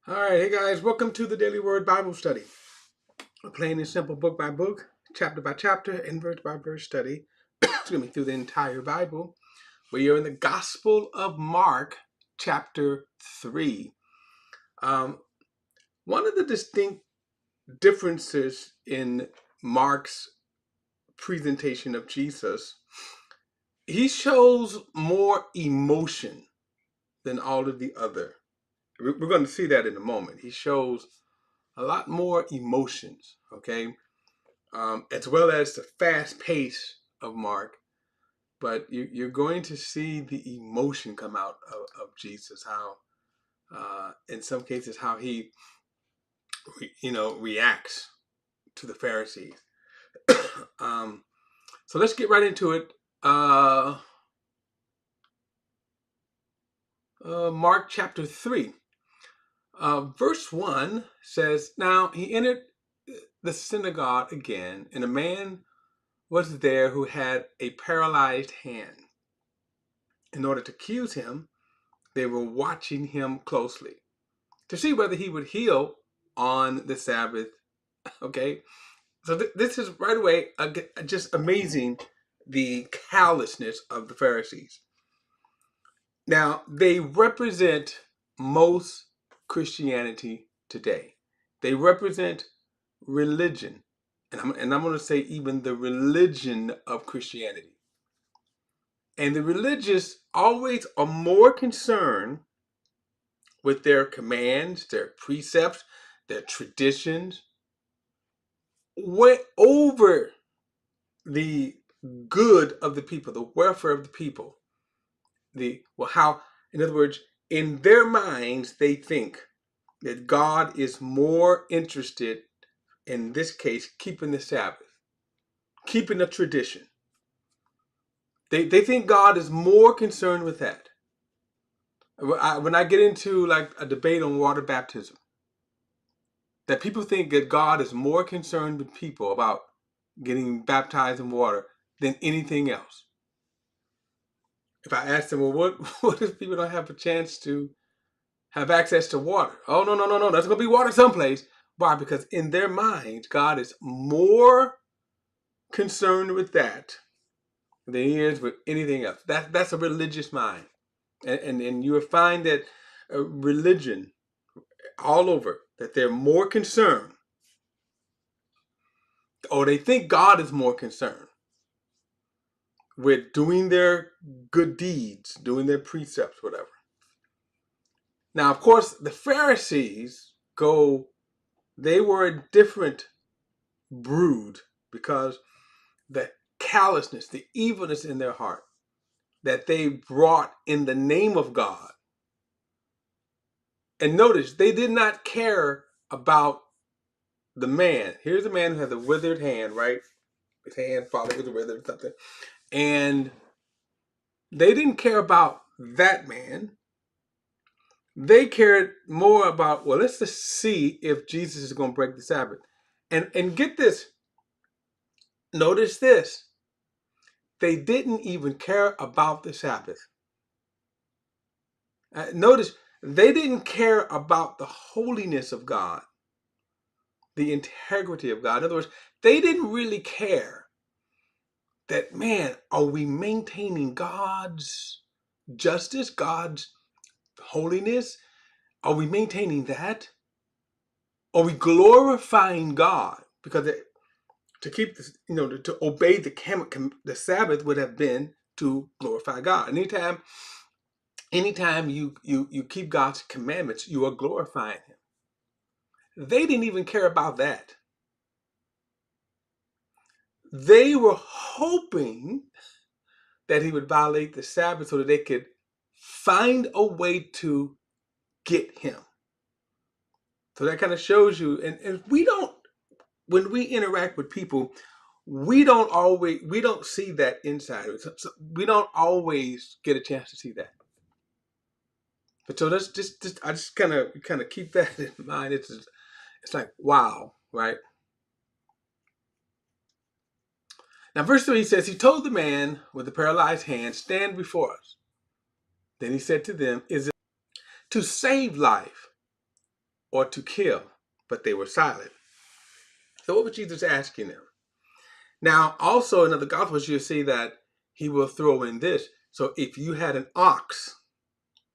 All right, hey guys, welcome to the Daily Word Bible Study. A plain and simple book by book, chapter by chapter, and verse by verse study. Excuse me, through the entire Bible. We are in the Gospel of Mark, chapter 3. One of the distinct differences in Mark's presentation of Jesus, he shows more emotion than all of the other. We're going to see that in a moment. He shows a lot more emotions, okay? As well as the fast pace of Mark. But you're going to see the emotion come out of Jesus, how, in some cases, how he, reacts to the Pharisees. So let's get right into it. Mark chapter 3. Verse 1 says, "Now he entered the synagogue again, and a man was there who had a paralyzed hand. In order to accuse him, they were watching him closely to see whether he would heal on the Sabbath." Okay, so this is right away just amazing, the callousness of the Pharisees. Now, they represent most Christianity today. They represent religion. And I'm going to say even the religion of Christianity. And the religious always are more concerned with their commands, their precepts, their traditions, way over the good of the people, the welfare of the people. In other words, in their minds, they think that God is more interested, in this case, keeping the Sabbath, keeping a tradition. They think God is more concerned with that. When I get into like a debate on water baptism, that people think that God is more concerned with people about getting baptized in water than anything else. If I ask them, well, what if people don't have a chance to have access to water? Oh, no. There's going to be water someplace. Why? Because in their minds, God is more concerned with that than he is with anything else. That's a religious mind. And you will find that religion all over, that they're more concerned, or they think God is more concerned with doing their good deeds, doing their precepts, whatever. Now, of course, the Pharisees they were a different brood, because the callousness, the evilness in their heart that they brought in the name of God. And notice, they did not care about the man. Here's a man who has a withered hand, right? His hand falling with a withered something. And they didn't care about that man. They cared more about, well, let's just see if Jesus is going to break the Sabbath. And get this. Notice this. They didn't even care about the Sabbath. Notice, they didn't care about the holiness of God, the integrity of God. In other words, they didn't really care that, man, are we maintaining God's justice, God's holiness? Are we maintaining that? Are we glorifying God? Because to keep this, to obey the Sabbath would have been to glorify God. Anytime you keep God's commandments, you are glorifying him. They didn't even care about that. They were hoping that he would violate the Sabbath so that they could find a way to get him. So that kind of shows you, and when we interact with people, we don't see that inside. So we don't always get a chance to see that. But so that's I just kind of keep that in mind. It's like, wow, right? Now, verse 3 says, he told the man with the paralyzed hand, stand before us. Then he said to them, is it to save life? or to kill, but they were silent. So what was Jesus asking them? Now, also in other Gospels, you'll see that he will throw in this. So if you had an ox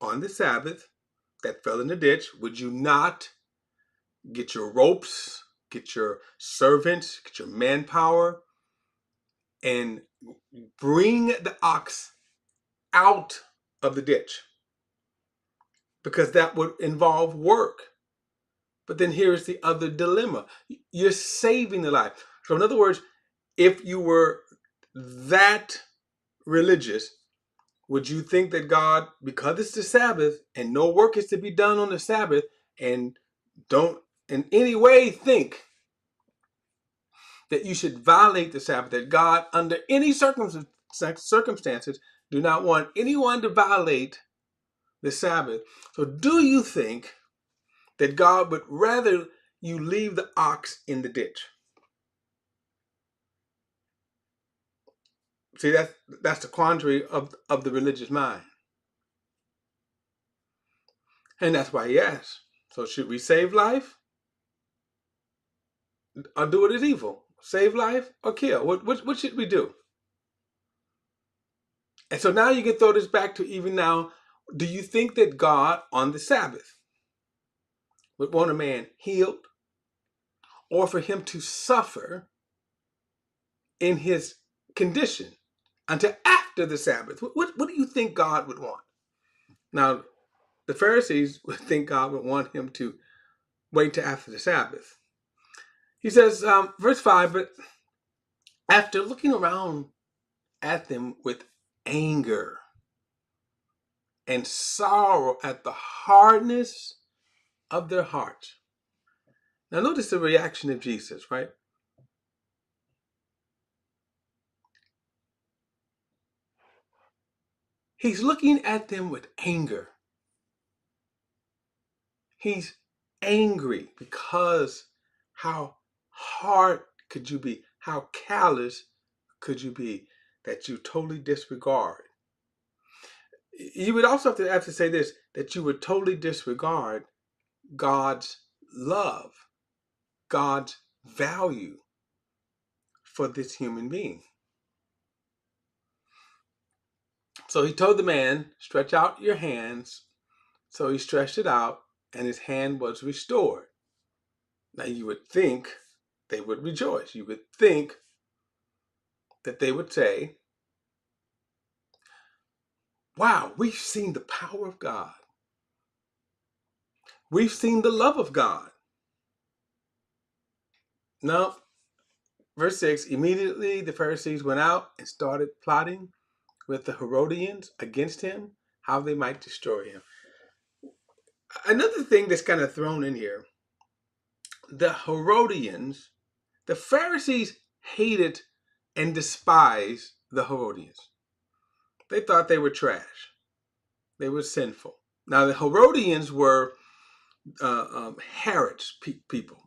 on the Sabbath that fell in the ditch, would you not get your ropes, get your servants, get your manpower, and bring the ox out of the ditch? Because that would involve work. But then here's the other dilemma. You're saving the life. So in other words, if you were that religious, would you think that God, because it's the Sabbath and no work is to be done on the Sabbath, and don't in any way think that you should violate the Sabbath, that God, under any circumstances, do not want anyone to violate the Sabbath? So do you think that God would rather you leave the ox in the ditch? See, that's the quandary of the religious mind. And that's why he asks, so should we save life or do what is evil? Save life or kill? What should we do? And so now you can throw this back to even now. Do you think that God on the Sabbath would want a man healed or for him to suffer in his condition until after the Sabbath? What do you think God would want? Now, the Pharisees would think God would want him to wait till after the Sabbath. He says, verse 5, but after looking around at them with anger and sorrow at the hardness of their hearts. Now notice the reaction of Jesus, right? He's looking at them with anger. He's angry because how hard could you be? How callous could you be that you totally disregard? You would also have to say this, that you would totally disregard God's love, God's value for this human being. So he told the man, stretch out your hands. So he stretched it out and his hand was restored. Now you would think they would rejoice. You would think that they would say, wow, we've seen the power of God. We've seen the love of God. No, verse 6, immediately the Pharisees went out and started plotting with the Herodians against him, how they might destroy him. Another thing that's kind of thrown in here, the Herodians, the Pharisees hated and despised the Herodians. They thought they were trash. They were sinful. Now the Herodians were Herod's people.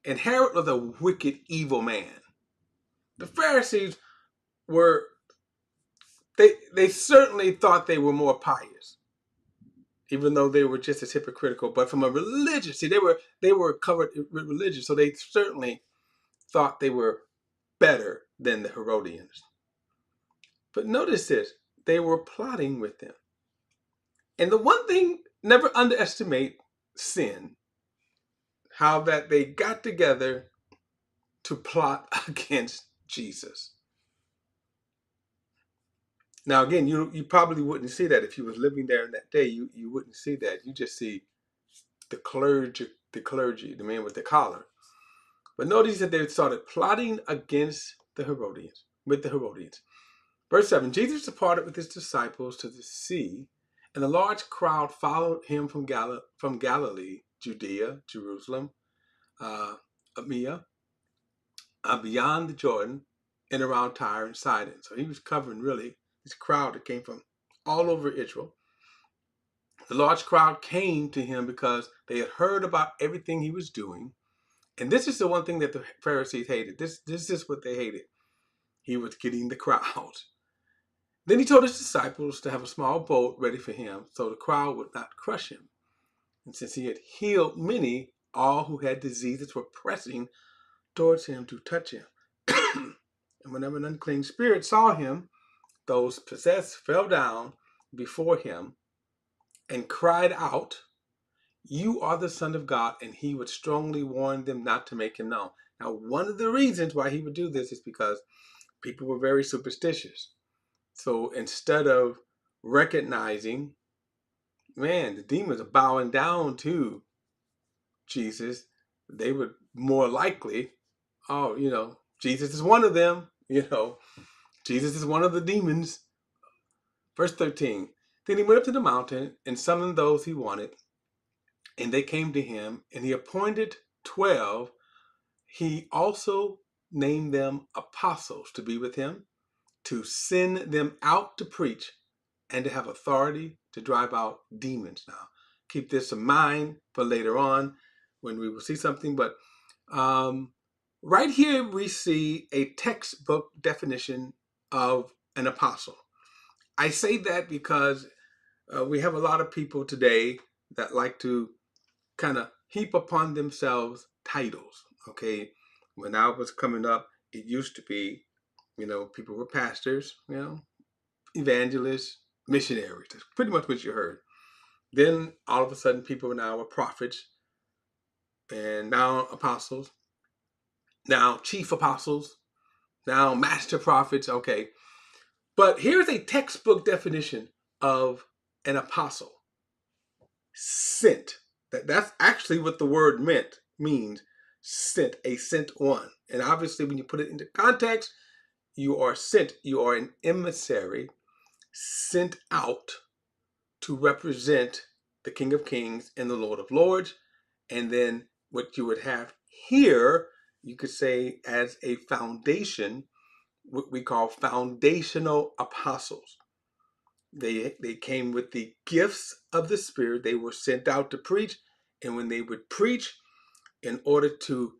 And Herod was a wicked, evil man. The Pharisees were, they certainly thought they were more pious, even though they were just as hypocritical. But from a religious, see, they were covered with religion, so they certainly thought they were better than the Herodians. But notice this, they were plotting with them. And the one thing, never underestimate sin, how that they got together to plot against Jesus. Now, again, you probably wouldn't see that if you was living there in that day. You wouldn't see that. You just see the clergy, the man with the collar. But notice that they started plotting against the Herodians, with the Herodians. Verse 7, Jesus departed with his disciples to the sea, and a large crowd followed him from Galilee, Judea, Jerusalem, Amia, beyond the Jordan, and around Tyre and Sidon. So he was covering really this crowd that came from all over Israel. The large crowd came to him because they had heard about everything he was doing. And this is the one thing that the Pharisees hated. This is what they hated. He was getting the crowd. Then he told his disciples to have a small boat ready for him so the crowd would not crush him. And since he had healed many, all who had diseases were pressing towards him to touch him. And whenever an unclean spirit saw him, those possessed fell down before him and cried out, "You are the Son of God," and he would strongly warn them not to make him known. Now, one of the reasons why he would do this is because people were very superstitious. So instead of recognizing, man, the demons are bowing down to Jesus, they would more likely, oh, Jesus is one of them, Jesus is one of the demons. Verse 13, then he went up to the mountain and summoned those he wanted, and they came to him, and he appointed 12. He also named them apostles to be with him, to send them out to preach, and to have authority to drive out demons. Now, keep this in mind for later on when we will see something. But right here, we see a textbook definition of an apostle. I say that because we have a lot of people today that like to kind of heap upon themselves titles. Okay, when I was coming up, it used to be, people were pastors, evangelists, missionaries. That's pretty much what you heard. Then all of a sudden, people now are prophets, and now apostles, now chief apostles, now master prophets. Okay, but here's a textbook definition of an apostle: sent. That's actually what the word means. Sent, a sent one. And obviously, when you put it into context, you are sent. You are an emissary sent out to represent the King of Kings and the Lord of Lords. And then what you would have here, you could say as a foundation, what we call foundational apostles. They came with the gifts of the Spirit. They were sent out to preach. And when they would preach, in order to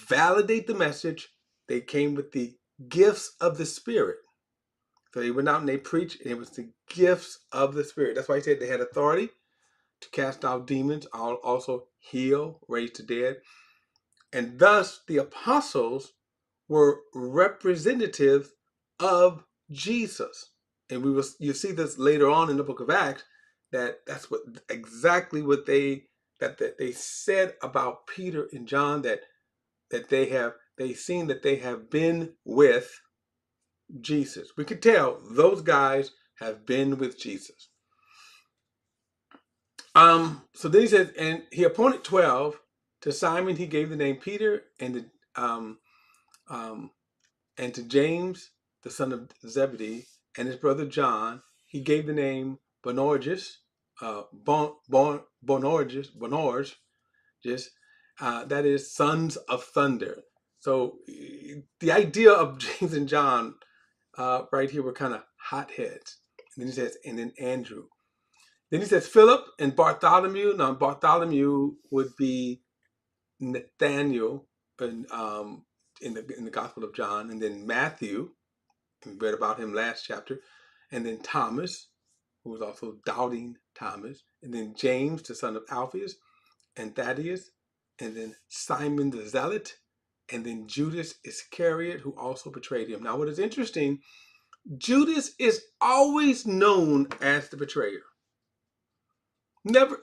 validate the message, they came with the gifts of the Spirit. So they went out and they preached, and it was the gifts of the Spirit. That's why he said they had authority to cast out demons, also heal, raise the dead. And thus the apostles were representatives of Jesus. And you'll see this later on in the book of Acts, that's exactly what they said about Peter and John, that they seen that they have been with Jesus. We could tell those guys have been with Jesus. So then he says, and he appointed 12. To Simon he gave the name Peter, and to James, the son of Zebedee, and his brother John, he gave the name Boanerges, that is sons of thunder. So the idea of James and John right here were kind of hotheads. And then he says, and then Andrew. Then he says Philip and Bartholomew. Now Bartholomew would be Nathaniel in the Gospel of John, and then Matthew. We read about him last chapter, and then Thomas, who was also doubting Thomas, and then James, the son of Alphaeus, and Thaddeus, and then Simon the Zealot, and then Judas Iscariot, who also betrayed him. Now, what is interesting, Judas is always known as the betrayer. Never,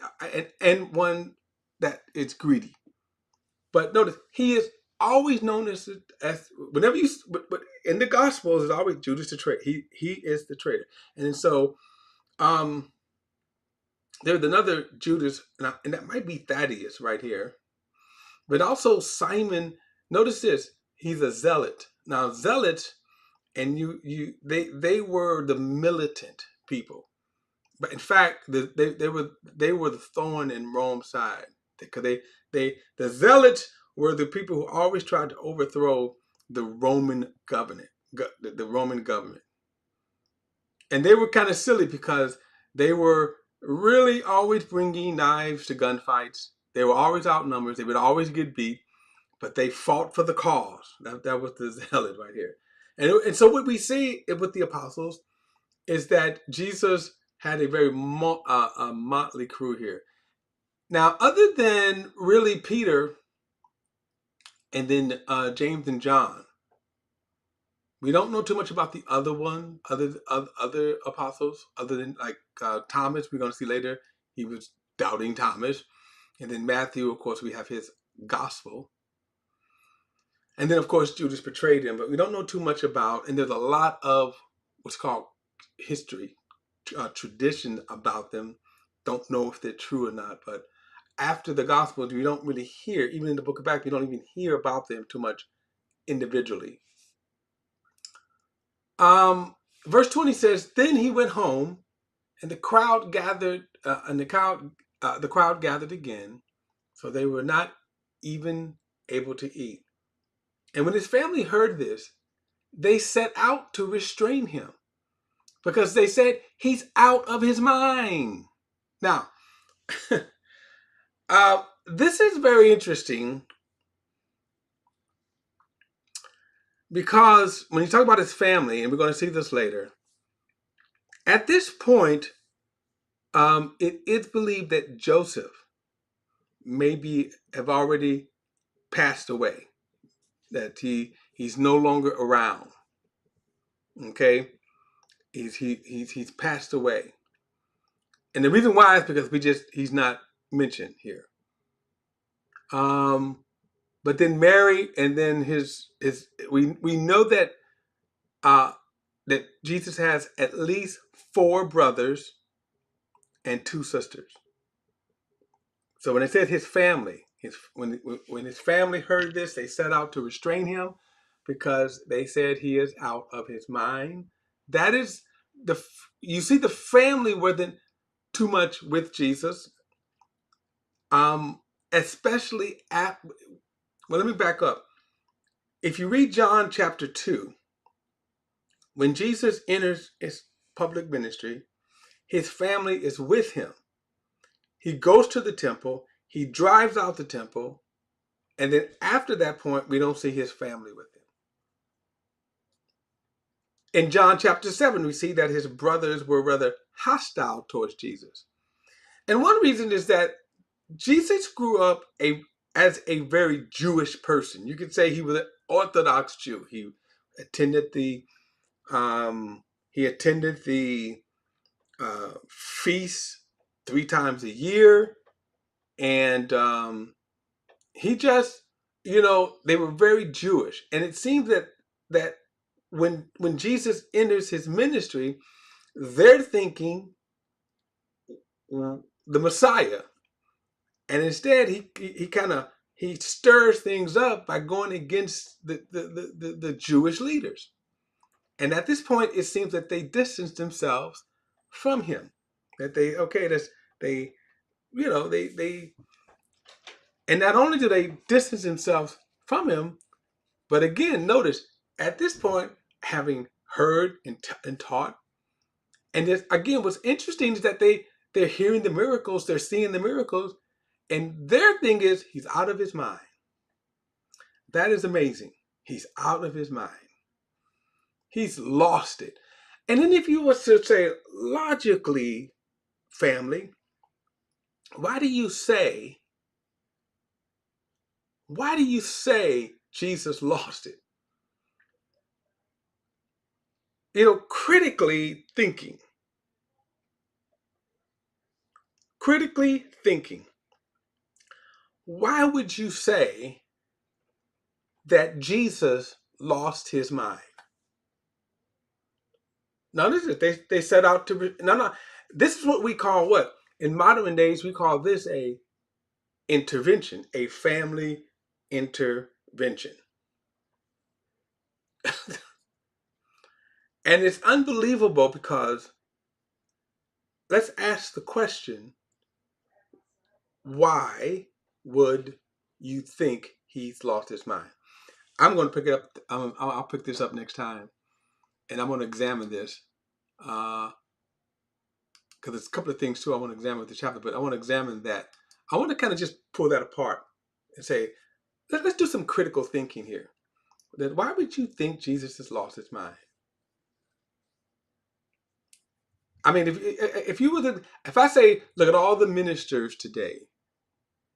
and one that is greedy. But notice, he is always known as whenever but in the Gospels, it's always Judas the traitor. He is the traitor. And so there's another Judas, and that might be Thaddeus right here. But also Simon, notice this, he's a zealot. Now zealots, and they were the militant people. But in fact, they were the thorn in Rome's side, because the zealots were the people who always tried to overthrow the Roman government, and they were kind of silly because they were really always bringing knives to gunfights. They were always outnumbered. They would always get beat, but they fought for the cause. That was the zealot right here, and so what we see with the apostles is that Jesus had a very motley crew here. Now, other than really Peter and then James and John, we don't know too much about the other apostles, other than like Thomas. We're going to see later he was doubting Thomas, and then Matthew, of course, we have his gospel, and then of course Judas betrayed him. But we don't know too much about, and there's a lot of what's called history, tradition about them. Don't know if they're true or not, but after the Gospels, we don't really hear, even in the book of Acts, we don't even hear about them too much individually. Verse 20 says, "Then he went home, and the crowd gathered, the crowd gathered again, so they were not even able to eat. And when his family heard this, they set out to restrain him, because they said he's out of his mind." Now, this is very interesting, because when you talk about his family, and we're going to see this later, at this point, it is believed that Joseph maybe have already passed away, that he's no longer around. Okay, he's passed away, and the reason why is because he's not mentioned here. But then Mary, and then we know that that Jesus has at least 4 brothers and 2 sisters. So when it says his family, when his family heard this, they set out to restrain him because they said he is out of his mind. That is you see, the family wasn't too much with Jesus, especially well, let me back up. If you read John chapter 2, when Jesus enters his public ministry, his family is with him. He goes to the temple, he drives out the temple, and then after that point, we don't see his family with him. In John chapter 7, we see that his brothers were rather hostile towards Jesus. And one reason is that Jesus grew up as a very Jewish person. You could say he was an Orthodox Jew. He attended the feasts 3 times a year, and he just, they were very Jewish. And it seems that when Jesus enters his ministry, they're thinking the Messiah, and instead he stirs things up by going against the Jewish leaders. And at this point, it seems that they distance themselves from him. That and not only do they distance themselves from him, but again, notice at this point, having heard and taught, and again, what's interesting is that they're hearing the miracles, they're seeing the miracles, and their thing is he's out of his mind. That is amazing. He's out of his mind. He's lost it. And then if you were to say logically, family, why do you say Jesus lost it? Critically thinking, why would you say that Jesus lost his mind? Now, this is they set out to no. This is what we call, what in modern days we call this a intervention, a family intervention. And it's unbelievable because let's ask the question, why would you think he's lost his mind? I'm going to pick it up. I'll pick this up next time, and I'm going to examine this because there's a couple of things too I want to examine with the chapter, but I want to examine that. I want to kind of just pull that apart and say, let's do some critical thinking here. That why would you think Jesus has lost his mind? I mean, if I say, look at all the ministers today,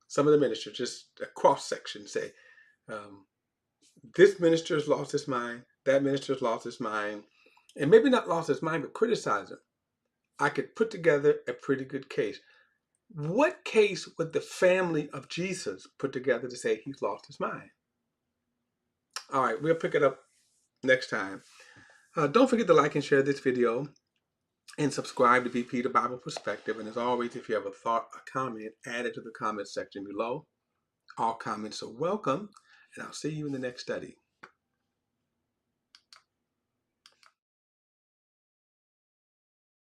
some of the ministers, just a cross section, say, um, this minister has lost his mind, that minister has lost his mind, and maybe not lost his mind, but criticize him. I could put together a pretty good case. What case would the family of Jesus put together to say he's lost his mind? All right, we'll pick it up next time. Don't forget to like and share this video and subscribe to BP The Bible Perspective. And as always, if you have a thought, a comment, add it to the comment section below. All comments are welcome, and I'll see you in the next study.